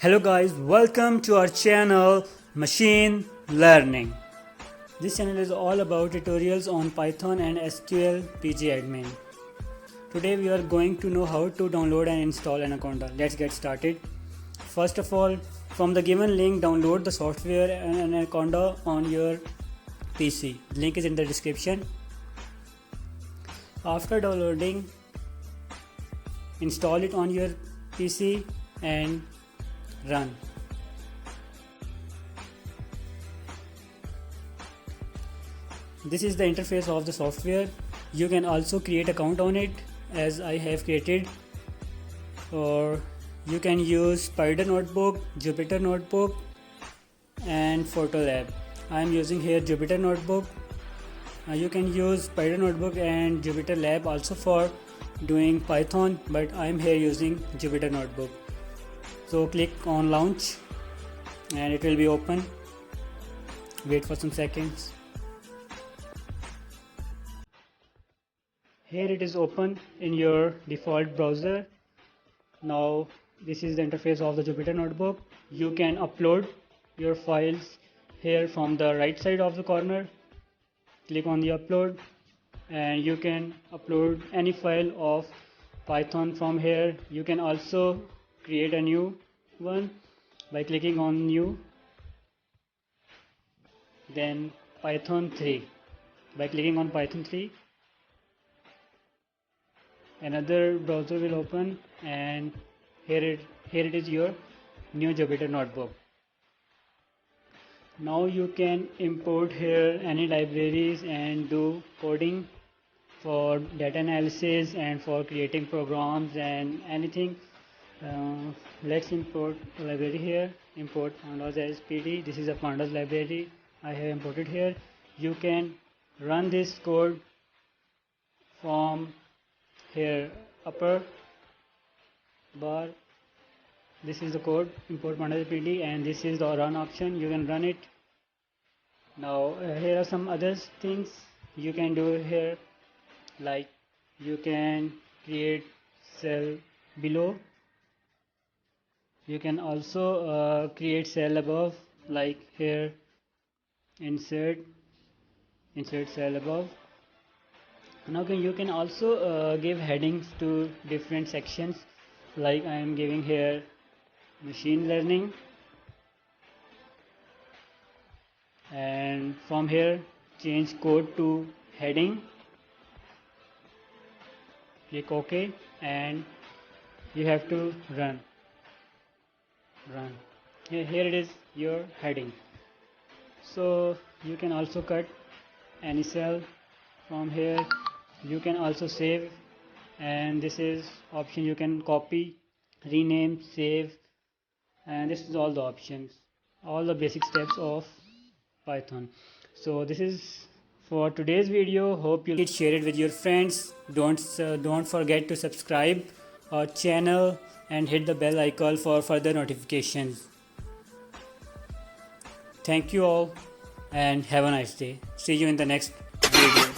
Hello guys, welcome to our channel Machine Learning. This channel is all about tutorials on Python and SQL pgadmin. Today we are going to know how to download and install Anaconda. Let's get started. First of all, from the given link, download the software and Anaconda on your PC. Link is in the description. After downloading, install it on your PC and run. This is the interface of the software. You can also create account on it as I have created, or you can use Spyder notebook, Jupyter Notebook and JupyterLab. I am using here Jupyter Notebook. You can use Spyder notebook and JupyterLab also for doing Python, but I am here using Jupyter Notebook. So click on launch and it will be open. Wait for some seconds. Here it is open in your default browser. Now this is the interface of the Jupyter Notebook. You can upload your files here from the right side of the corner. Click on the upload and you can upload any file of Python from here. You can also create a new one by clicking on new, then Python 3. By clicking on Python 3, another browser will open and here it is your new Jupyter Notebook. Now you can import here any libraries and do coding for data analysis and for creating programs and anything. Let's import a library here. Import pandas as pd. This is a pandas library I have imported here. You can run this code from here upper bar. This is the code, import pandas pd, and this is the run option. You can run it. Now here are some other things you can do here, like you can create cell below. You can also create cell above, like here insert cell above. Now you can also give headings to different sections, like I am giving here machine learning, and from here change code to heading. Click OK and you have to run. Here it is your heading. So you can also cut any cell from here. You can also save, and this is option you can copy, rename, save, and this is all the options, all the basic steps of Python. So this is for today's video. Hope you share it with your friends. Don't forget to subscribe our channel and hit the bell icon for further notifications. Thank you all and have a nice day. See you in the next video.